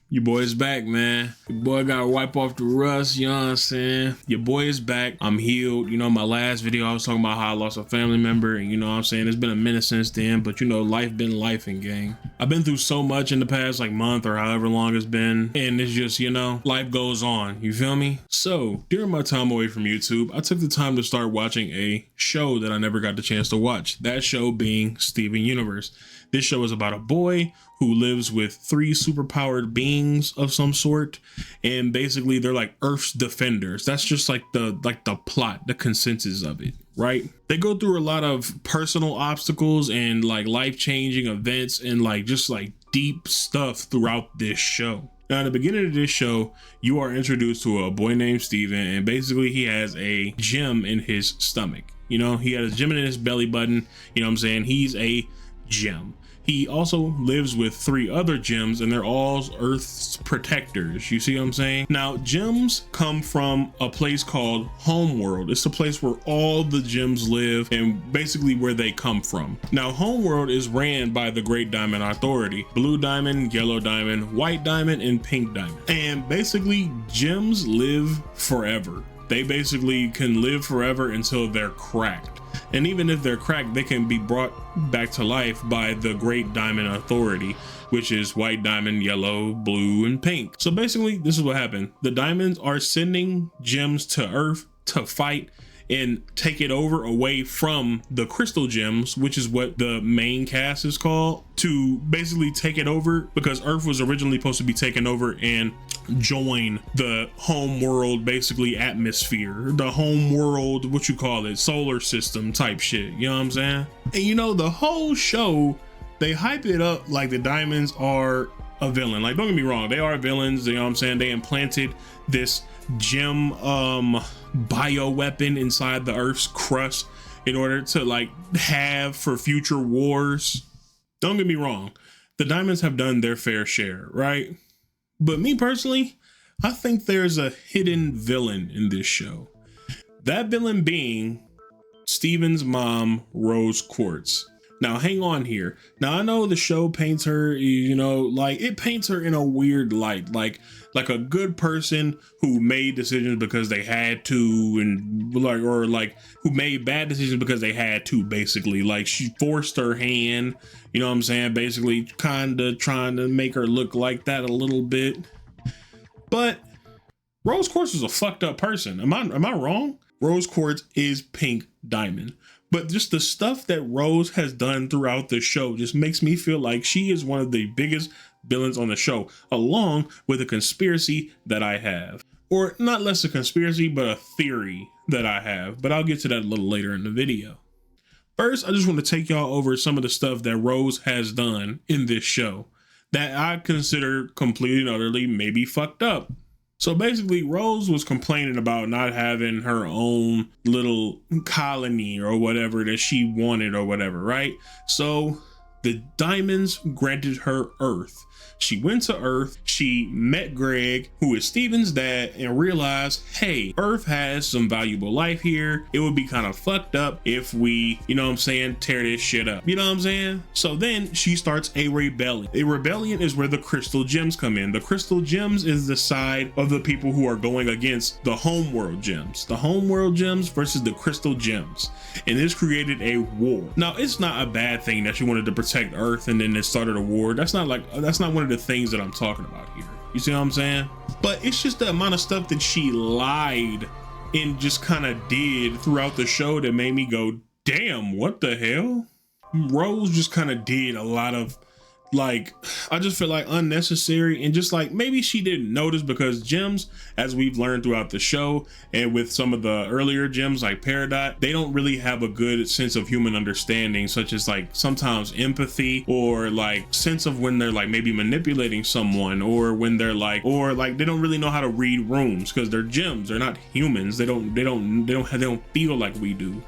Your boy is back, man. Your boy gotta wipe off the rust, you know what I'm saying? Your boy is back. I'm healed. You know, my last video, I was talking about how I lost a family member, and you know what I'm saying? It's been a minute since then, but you know, life been lifing, gang. I've been through so much in the past like month or however long it's been, and it's just, you know, life goes on, you feel me? So during my time away from YouTube, I took the time to start watching a show that I never got the chance to watch. That show being Steven Universe. This show is about a boy who lives with 3 superpowered beings of some sort, and basically they're like Earth's defenders. That's just like the plot, the consensus of it, right? They go through a lot of personal obstacles and like life-changing events and like just like deep stuff throughout this show. Now, in the beginning of this show, you are introduced to a boy named Steven, and basically he has a gem in his stomach. You know, he has a gem in his belly button. You know what I'm saying? He's a gem. He also lives with 3 other gems, and they're all Earth's protectors. You see what I'm saying? Now, gems come from a place called Homeworld. It's the place where all the gems live and basically where they come from. Now, Homeworld is ran by the Great Diamond Authority: Blue Diamond, Yellow Diamond, White Diamond, and Pink Diamond. And basically, gems live forever. They basically can live forever until they're cracked. And even if they're cracked, they can be brought back to life by the Great Diamond Authority, which is white diamond, yellow, blue, and pink. So basically, this is what happened. The diamonds are sending gems to Earth to fight and take it over away from the crystal gems, which is what the main cast is called, to basically take it over, because Earth was originally supposed to be taken over and join the home world, basically atmosphere, the home world, what you call it, solar system type shit, you know what I'm saying? And you know, the whole show, they hype it up like the diamonds are a villain. Like, don't get me wrong, they are villains, you know what I'm saying? They implanted this gem bio weapon inside the Earth's crust in order to like have for future wars. Don't get me wrong, the diamonds have done their fair share, right? But me personally, I think there's a hidden villain in this show. That villain being Steven's mom, Rosequartz. Now, hang on here. Now, I know the show paints her, you know, like it paints her in a weird light, like a good person who made decisions because they had to, and like, or like who made bad decisions because they had to, basically. Like, she forced her hand, you know what I'm saying? Basically, kind of trying to make her look like that a little bit. But Rosequartz is a fucked up person. Am I wrong? Rosequartz is Pink Diamond. But just the stuff that Rose has done throughout the show just makes me feel like she is one of the biggest villains on the show, along with a conspiracy that I have. Or not less a conspiracy, but a theory that I have. But I'll get to that a little later in the video. First, I just want to take y'all over some of the stuff that Rose has done in this show that I consider completely and utterly maybe fucked up. So basically, Rose was complaining about not having her own little colony or whatever that she wanted or whatever, right? So the diamonds granted her Earth. She went to Earth, she met Greg, who is Steven's dad, and realized, hey, Earth has some valuable life here. It would be kind of fucked up if we, you know what I'm saying, tear this shit up. You know what I'm saying? So then she starts a rebellion. A rebellion is where the crystal gems come in. The crystal gems is the side of the people who are going against the homeworld gems. The homeworld gems versus the crystal gems. And this created a war. Now, it's not a bad thing that she wanted to protect Earth and then it started a war. That's not one of the things that I'm talking about here. You see what I'm saying? But it's just the amount of stuff that she lied and just kind of did throughout the show that made me go, damn, what the hell? Rose just kind of did a lot of, like, I just feel like unnecessary, and just like maybe she didn't notice, because gems, as we've learned throughout the show and with some of the earlier gems like Peridot, they don't really have a good sense of human understanding, such as like sometimes empathy, or like sense of when they're like maybe manipulating someone, or when they're like, or like they don't really know how to read rooms, because they're gems, they're not humans. They don't feel like we do.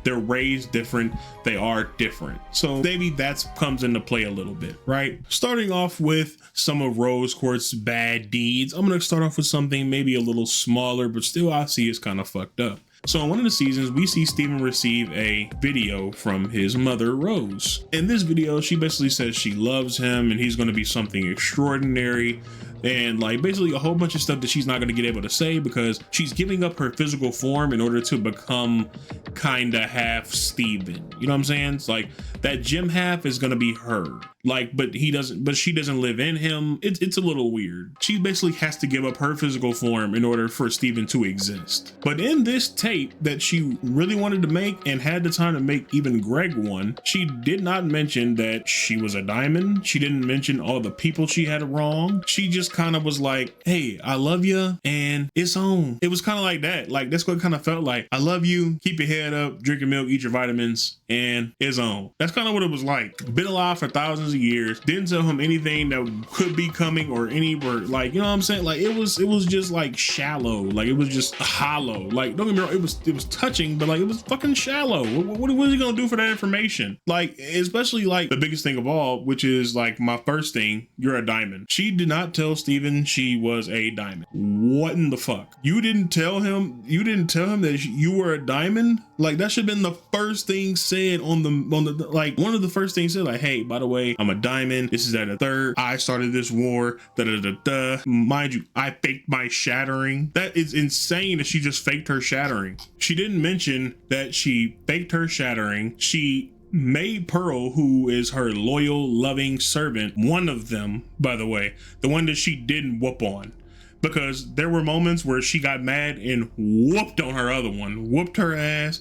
They're raised different, they are different. So maybe that comes into play a little bit, right? Starting off with some of Rosequartz's bad deeds, I'm gonna start off with something maybe a little smaller, but still I see it's kind of fucked up. So in one of the seasons, we see Steven receive a video from his mother, Rose. In this video, she basically says she loves him and he's gonna be something extraordinary. and like basically a whole bunch of stuff that she's not going to get able to say because she's giving up her physical form in order to become kind of half Steven. You know what I'm saying? It's like that gem half is going to be her. Like, but she doesn't live in him. It's a little weird. She basically has to give up her physical form in order for Steven to exist. But in this tape that she really wanted to make and had the time to make even Greg one, she did not mention that she was a diamond. She didn't mention all the people she had wrong. She just kind of was like, hey, I love you and it's on. It was kind of like that. Like, that's what it kind of felt like. I love you, keep your head up, drink your milk, eat your vitamins, and it's on. That's kind of what it was like. Been alive for thousands of years, didn't tell him anything that could be coming or like, you know what I'm saying? Like, it was just like shallow. Like, it was just hollow. Like, don't get me wrong, it was touching, but like, it was fucking shallow. What is he gonna do for that information? Like, especially like the biggest thing of all, which is like my first thing, you're a diamond. She did not tell Steven she was a diamond. What in the fuck? You didn't tell him that you were a diamond? Like, that should have been the first thing said on the like, one of the first things said, like, hey, by the way, I'm a diamond. This is at a third. I started this war. Mind you, I faked my shattering. That is insane that she just faked her shattering. She didn't mention that she faked her shattering. She made Pearl, who is her loyal, loving servant, one of them, by the way, the one that she didn't whoop on. Because there were moments where she got mad and whooped on her other one, whooped her ass,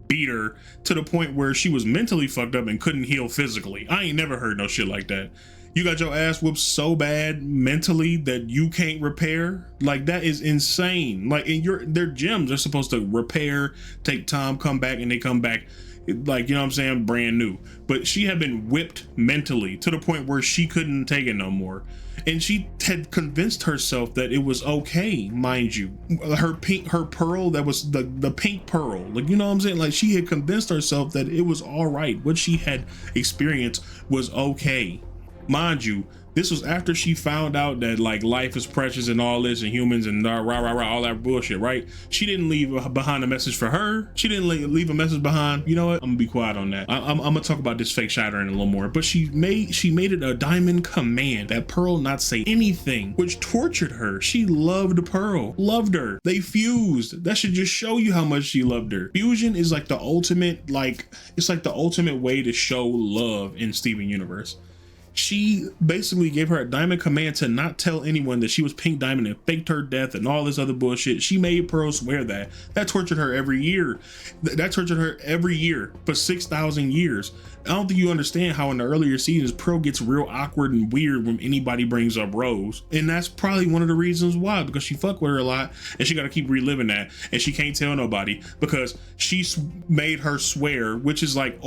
beat her to the point where she was mentally fucked up and couldn't heal physically. I ain't never heard no shit like that. You got your ass whooped so bad mentally that you can't repair. Like, that is insane. Like, their gems are supposed to repair, take time, come back, and they come back, like, you know what I'm saying, brand new. But she had been whipped mentally to the point where she couldn't take it no more. And she had convinced herself that it was okay, mind you. Her pearl, that was the pink pearl. Like, you know what I'm saying? Like, she had convinced herself that it was all right. What she had experienced was okay. Mind you, this was after she found out that like life is precious and all this and humans and all that bullshit, right? She didn't leave behind a message for her. She didn't leave a message behind. You know what? I'm gonna be quiet on that. I'm gonna talk about this fake shattering a little more. But she made it a diamond command that Pearl not say anything, which tortured her. She loved Pearl, loved her. They fused. That should just show you how much she loved her. Fusion is like the ultimate, it's like the ultimate way to show love in Steven Universe. She basically gave her a diamond command to not tell anyone that she was Pink Diamond and faked her death and all this other bullshit. She made Pearl swear that. That tortured her every year. That tortured her every year for 6,000 years. I don't think you understand how in the earlier seasons, Pearl gets real awkward and weird when anybody brings up Rose. And that's probably one of the reasons why, because she fucked with her a lot and she got to keep reliving that. And she can't tell nobody because she made her swear, which is like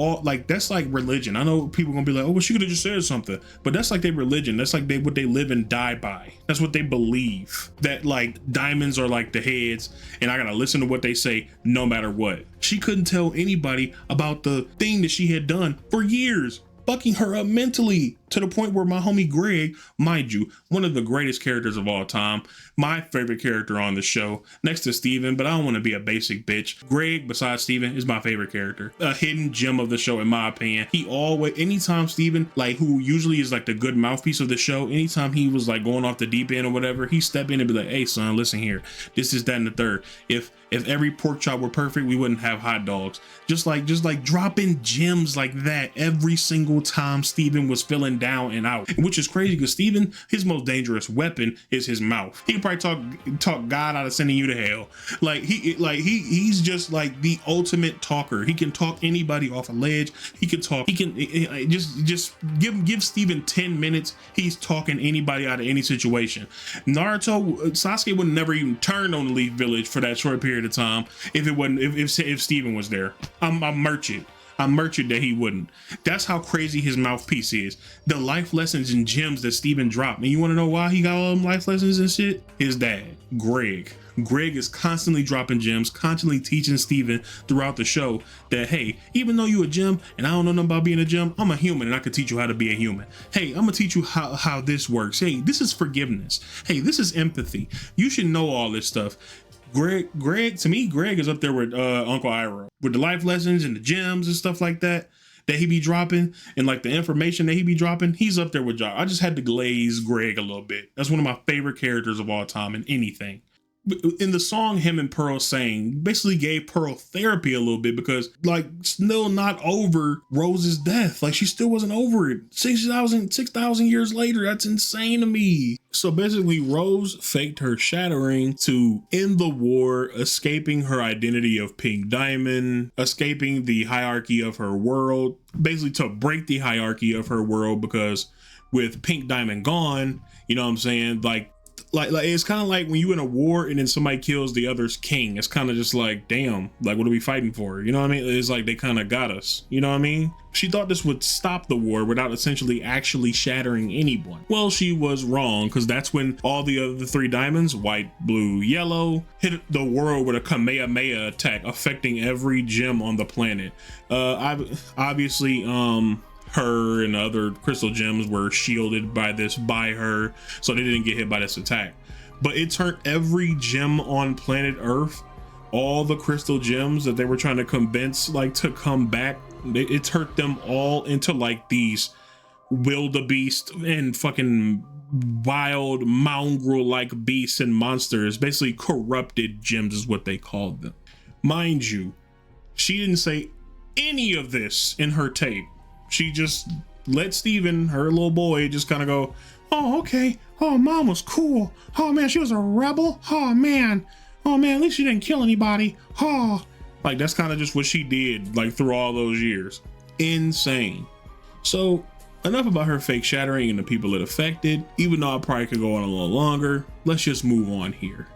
that's like religion. I know people gonna be like, oh, well, she could have just said something. But that's like their religion. That's like what they live and die by. That's what they believe. That like diamonds are like the heads and I gotta listen to what they say no matter what. She couldn't tell anybody about the thing that she had done for years, fucking her up mentally to the point where my homie Greg, mind you, one of the greatest characters of all time, my favorite character on the show, next to Steven, but I don't want to be a basic bitch. Greg, besides Steven, is my favorite character. A hidden gem of the show, in my opinion. He always, anytime Steven, like, who usually is like the good mouthpiece of the show, anytime he was like going off the deep end or whatever, he step in and be like, hey son, listen here, this is that and the third. If every pork chop were perfect, we wouldn't have hot dogs. Just like dropping gems like that every single time Steven was feeling down and out, which is crazy because Steven, his most dangerous weapon is his mouth. He can probably talk God out of sending you to hell. He's just like the ultimate talker. He can talk anybody off a ledge. He can just give Steven 10 minutes. He's talking anybody out of any situation. Sasuke would never even turn on the Leaf Village for that short period of time if Steven was there. I'm merchant that he wouldn't. That's how crazy his mouthpiece is. The life lessons and gems that Steven dropped. And you want to know why he got all them life lessons and shit? His dad, Greg. Greg is constantly dropping gems, constantly teaching Steven throughout the show that, hey, even though you a gem and I don't know nothing about being a gem, I'm a human and I can teach you how to be a human. Hey, I'm gonna teach you how this works. Hey, this is forgiveness. Hey, this is empathy. You should know all this stuff. Greg, to me, Greg is up there with Uncle Iroh with the life lessons and the gems and stuff like that. that he be dropping and like the information that he be dropping, he's up there with Josh. I just had to glaze Greg a little bit. That's one of my favorite characters of all time in anything. In the song him and Pearl sang basically gave Pearl therapy a little bit, because like still not over Rose's death. Like she still wasn't over it. 6,000 years later. That's insane to me. So basically Rose faked her shattering to end the war, escaping her identity of Pink Diamond, escaping the hierarchy of her world, basically to break the hierarchy of her world, because with Pink Diamond gone, you know what I'm saying? Like it's kind of like when you in a war and then somebody kills the other's king. It's kind of just like, damn, like what are we fighting for? You know what I mean? It's like they kind of got us. You know what I mean? She thought this would stop the war without essentially actually shattering anyone. Well, she was wrong, because that's when all the other three diamonds, white, blue, yellow, hit the world with a Kamehameha attack, affecting every gem on the planet. Obviously, her and other crystal gems were shielded by her, so they didn't get hit by this attack. But it turned every gem on planet Earth, all the crystal gems that they were trying to convince like to come back, it turned them all into like these wildebeest and fucking wild mongrel like beasts and monsters. Basically corrupted gems is what they called them. Mind you, she didn't say any of this in her tape. She just let Steven, her little boy, just kind of go, oh, okay. Oh, mom was cool. Oh, man, she was a rebel. Oh, man. Oh, man, at least she didn't kill anybody. Oh, like that's kind of just what she did, like through all those years. Insane. So enough about her fake shattering and the people it affected. Even though I probably could go on a little longer, let's just move on here.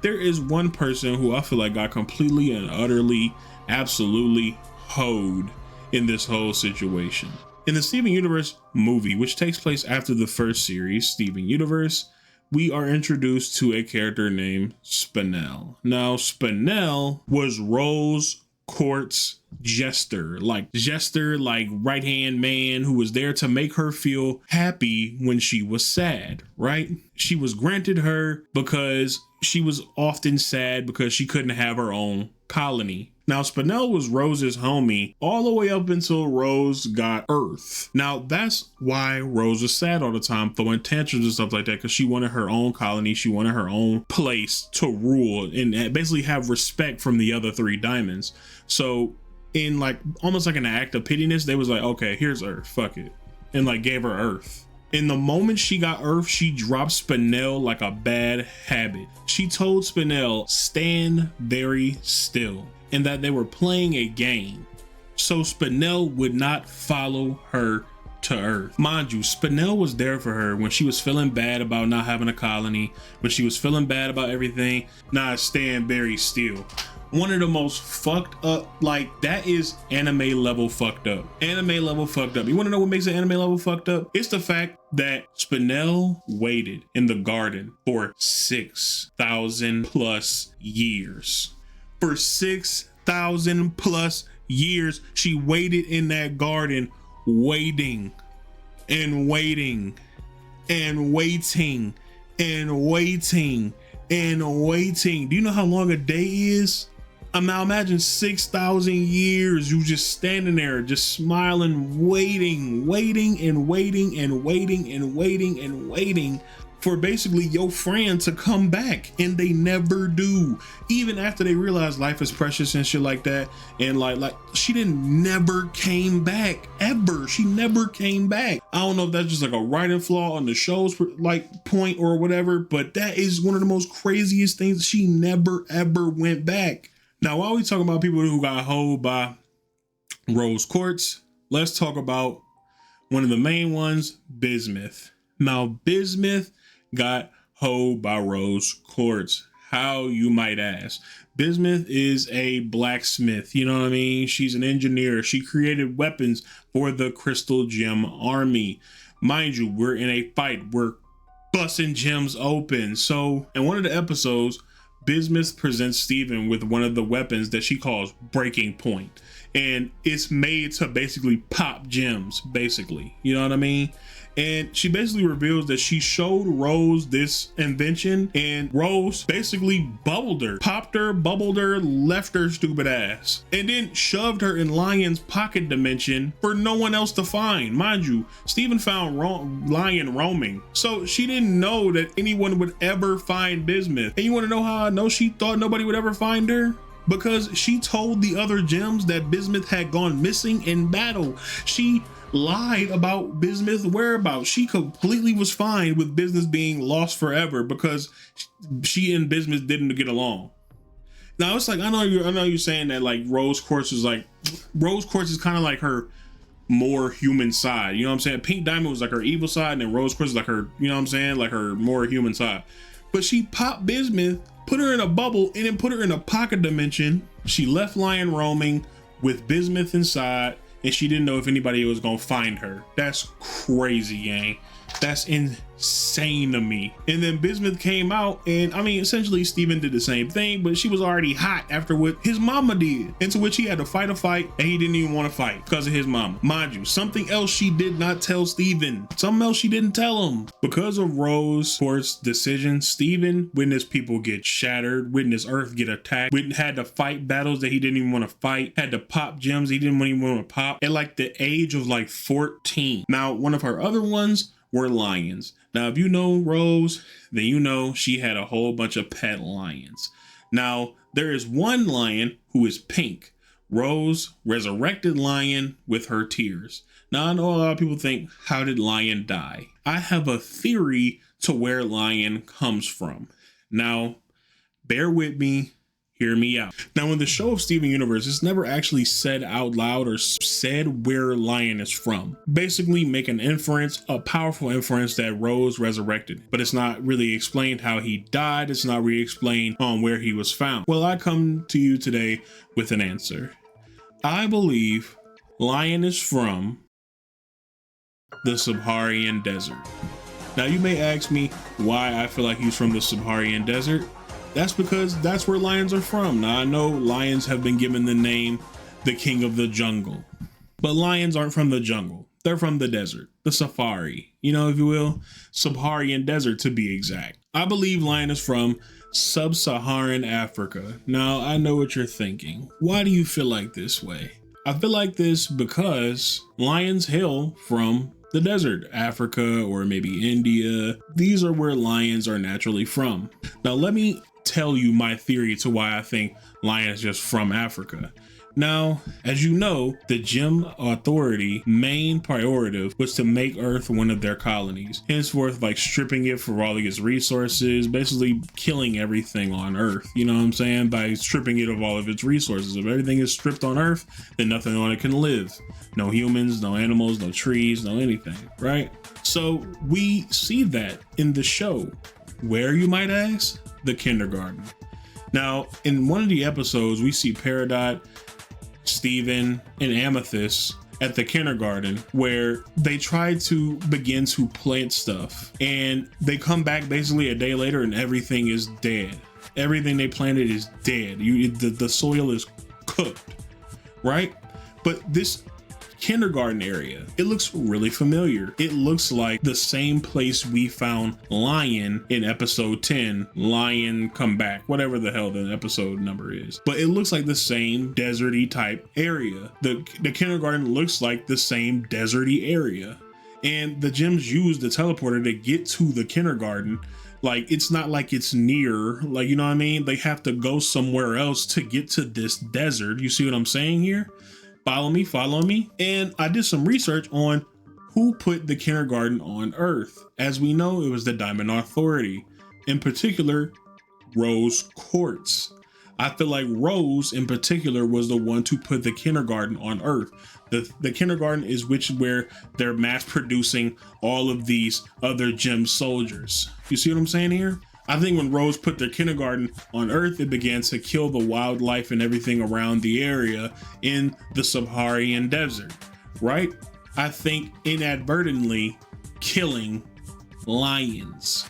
There is one person who I feel like got completely and utterly, absolutely hoed in this whole situation. In the Steven Universe movie, which takes place after the first series, Steven Universe, we are introduced to a character named Spinel. Now, Spinel was rosequartz jester, like right-hand man who was there to make her feel happy when she was sad, right? She was granted her because she was often sad because she couldn't have her own colony. Now, Spinel was Rose's homie all the way up until Rose got Earth. Now, that's why Rose was sad all the time, throwing tantrums and stuff like that, because she wanted her own colony. She wanted her own place to rule and basically have respect from the other three diamonds. So in like almost like an act of pittiness, they was like, okay, here's Earth, fuck it. And like gave her Earth. In the moment she got Earth, she dropped Spinel like a bad habit. She told Spinel, stand very still, and that they were playing a game. So Spinel would not follow her to Earth. Mind you, Spinel was there for her when she was feeling bad about not having a colony, when she was feeling bad about everything. Nah, stand very still. One of the most fucked up, like that is anime level fucked up. Anime level fucked up. You wanna know what makes it anime level fucked up? It's the fact that Spinel waited in the garden for 6,000 plus years. For 6,000 plus years, she waited in that garden, waiting and waiting and waiting and waiting and waiting. Do you know how long a day is? Now imagine 6,000 years, you just standing there, just smiling, waiting and waiting and waiting and waiting and waiting for basically your friend to come back, and they never do. Even after they realize life is precious and shit like that, and like she never came back ever. She never came back. I don't know if that's just like a writing flaw on the show's like point or whatever, but that is one of the most craziest things. She never ever went back. Now, while we talk about people who got hoed by rosequartz, let's talk about one of the main ones, Bismuth. Now, Bismuth got hoed by rosequartz. How, you might ask? Bismuth is a blacksmith, you know what I mean? She's an engineer. She created weapons for the Crystal Gem Army. Mind you, we're in a fight. We're busting gems open. So, in one of the episodes, Bismuth presents Steven with one of the weapons that she calls Breaking Point. And it's made to basically pop gems, basically. You know what I mean? And she basically reveals that she showed Rose this invention, and Rose basically bubbled her, popped her, bubbled her, left her stupid ass, and then shoved her in Lion's pocket dimension for no one else to find. Mind you, Steven found Lion roaming, so she didn't know that anyone would ever find Bismuth. And you want to know how I know she thought nobody would ever find her? Because she told the other gems that Bismuth had gone missing in battle. She lied about Bismuth's whereabouts. She completely was fine with Bismuth being lost forever because she and Bismuth didn't get along. Now it's like, I know you're saying that like Rose Quartz is kind of like her more human side. You know what I'm saying? Pink Diamond was like her evil side, and then Rose Quartz is like her, you know what I'm saying? Like her more human side. But she popped Bismuth, put her in a bubble, and then put her in a pocket dimension. She left Lion roaming with Bismuth inside, and she didn't know if anybody was gonna find her. That's crazy, gang. That's insane to me. And then Bismuth came out, and I mean, essentially Steven did the same thing, but she was already hot after what his mama did, into which he had to fight a fight, and he didn't even want to fight because of his mama. Mind you, something else she did not tell Steven. Something else she didn't tell him. Because of Rose Quartz's decision, Steven witnessed people get shattered, witnessed Earth get attacked, had to fight battles that he didn't even want to fight, had to pop gems he didn't even want to pop at like the age of like 14. Now, one of her other ones were lions. Now, if you know Rose, then you know she had a whole bunch of pet lions. Now, there is one lion who is pink. Rose resurrected Lion with her tears. Now, I know a lot of people think, how did Lion die? I have a theory to where Lion comes from. Now, bear with me. Hear me out. Now, in the show of Steven Universe, it's never actually said out loud or said where Lion is from. Basically, make an inference, a powerful inference that Rose resurrected, but it's not really explained how he died. It's not really explained on where he was found. Well, I come to you today with an answer. I believe Lion is from the Saharan Desert. Now, you may ask me why I feel like he's from the Saharan Desert. That's because that's where lions are from. Now, I know lions have been given the name the king of the jungle, but lions aren't from the jungle. They're from the desert, the safari, you know, if you will, Saharan Desert to be exact. I believe Lion is from sub-Saharan Africa. Now, I know what you're thinking. Why do you feel like this way? I feel like this because lions hail from the desert, Africa, or maybe India. These are where lions are naturally from. Now, let me tell you my theory to why I think Lion is just from Africa. Now, as you know, the Gem Authority main priority was to make Earth one of their colonies, henceforth like stripping it for all of its resources, basically killing everything on Earth, you know what I'm saying, by stripping it of all of its resources. If everything is stripped on Earth, then nothing on it can live. No humans, no animals, no trees, no anything, right? So we see that in the show. Where, you might ask? The kindergarten. Now, in one of the episodes, we see Peridot, Steven, and Amethyst at the kindergarten where they try to begin to plant stuff, and they come back basically a day later and everything is dead. Everything they planted is dead. The soil is cooked, right? But this kindergarten area, it looks really familiar. It looks like the same place we found Lion in episode 10, Lion Come Back, whatever the hell the episode number is. But it looks like the same deserty type area. The kindergarten looks like the same deserty area. And the gems use the teleporter to get to the kindergarten. Like, it's not like it's near, like, you know what I mean? They have to go somewhere else to get to this desert. You see what I'm saying here? Follow me. And I did some research on who put the kindergarten on Earth. As we know, it was the Diamond Authority, in particular, Rose Quartz. I feel like Rose in particular was the one to put the kindergarten on Earth. The kindergarten is where they're mass producing all of these other gem soldiers. You see what I'm saying here? I think when Rose put their kindergarten on Earth, it began to kill the wildlife and everything around the area in the Saharan Desert, right? I think inadvertently killing lions.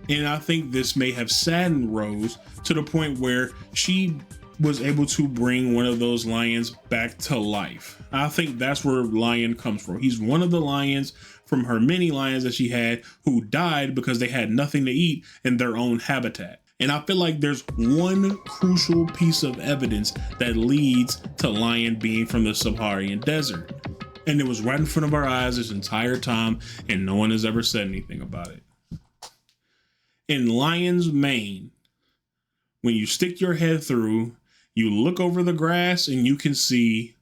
And I think this may have saddened Rose to the point where she was able to bring one of those lions back to life. I think that's where Lion comes from. He's one of the lions from her mini lions that she had who died because they had nothing to eat in their own habitat. And I feel like there's one crucial piece of evidence that leads to lion being from the Saharan desert. And it was right in front of our eyes this entire time, and no one has ever said anything about it. In lion's mane, when you stick your head through, you look over the grass and you can see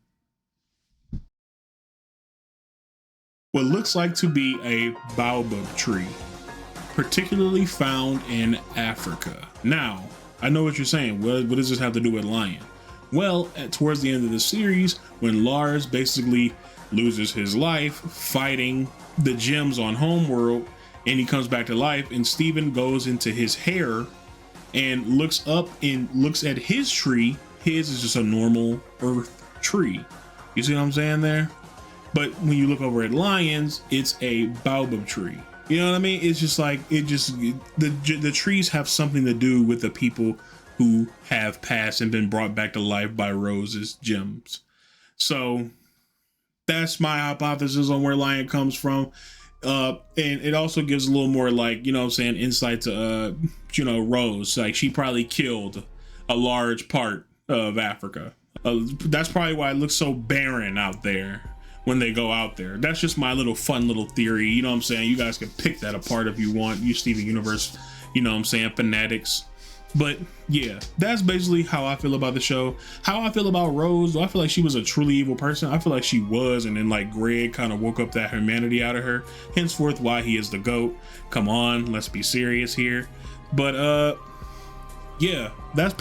what looks like to be a baobab tree, particularly found in Africa. Now, I know what you're saying. What does this have to do with lion? Well, towards the end of the series, when Lars basically loses his life fighting the gems on Homeworld, and he comes back to life, and Steven goes into his hair and looks up and looks at his tree. His is just a normal earth tree. You see what I'm saying there? But when you look over at lions, it's a baobab tree. You know what I mean? It's just like, the trees have something to do with the people who have passed and been brought back to life by Rose's gems. So that's my hypothesis on where lion comes from. And it also gives a little more, like, you know what I'm saying, insight to, you know, Rose. Like, she probably killed a large part of Africa. That's probably why it looks so barren out there when they go out there. That's just my little fun little theory. You know what I'm saying? You guys can pick that apart if you want. You Steven Universe, you know what I'm saying, fanatics. But yeah, that's basically how I feel about the show. How I feel about Rose, I feel like she was a truly evil person. I feel like she was, and then like Greg kind of woke up that humanity out of her. Henceforth, why he is the GOAT. Come on, let's be serious here. But yeah, that's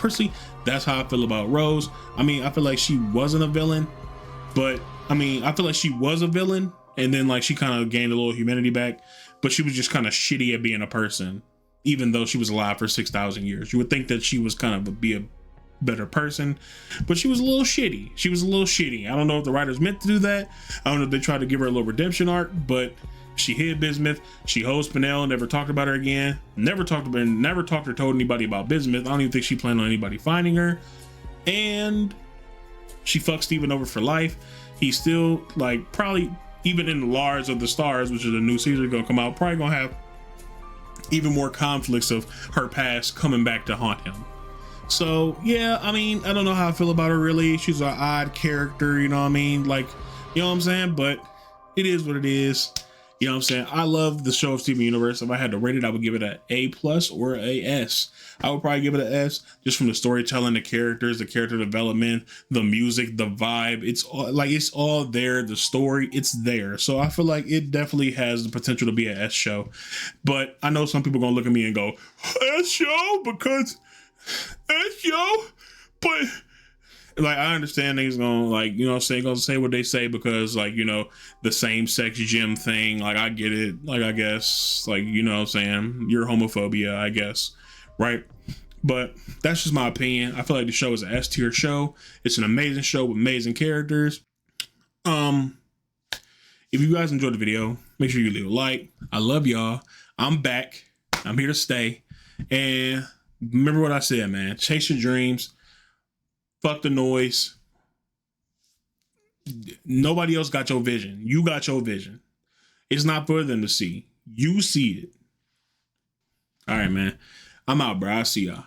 how I feel about Rose. I mean, I feel like she wasn't a villain, but I mean, I feel like she was a villain, and then like she kind of gained a little humanity back, but she was just kind of shitty at being a person. Even though she was alive for 6,000 years, you would think that she was kind of be a better person, but she was a little shitty. She was a little shitty. I don't know if the writers meant to do that. I don't know if they tried to give her a little redemption arc, but she hid Bismuth. She hoes Spinel, never talked about her again. Never talked or told anybody about Bismuth. I don't even think she planned on anybody finding her. And she fucked Steven over for life. He's still like, probably even in Lars of the Stars, which is a new season gonna come out, probably gonna have even more conflicts of her past coming back to haunt him. So yeah, I mean, I don't know how I feel about her really. She's an odd character, you know what I mean? Like, you know what I'm saying? But it is what it is. You know what I'm saying? I love the show of Steven Universe. If I had to rate it, I would give it an A+ or a S. I would probably give it an S just from the storytelling, the characters, the character development, the music, the vibe. It's all there. The story, it's there. So I feel like it definitely has the potential to be an S show. But I know some people are gonna look at me and go, S show? Because S show? But like, I understand niggas gonna, like, you know what I'm saying, gonna say what they say because, like, you know, the same sex gym thing, like, I get it, like, I guess, like, you know what I'm saying, your homophobia, I guess, right? But that's just my opinion. I feel like the show is an S tier show. It's an amazing show with amazing characters. If you guys enjoyed the video, make sure you leave a like. I love y'all. I'm back. I'm here to stay. And remember what I said, man. Chase your dreams. Fuck the noise. Nobody else got your vision. You got your vision. It's not for them to see. You see it. All right, man. I'm out, bro. I'll see y'all.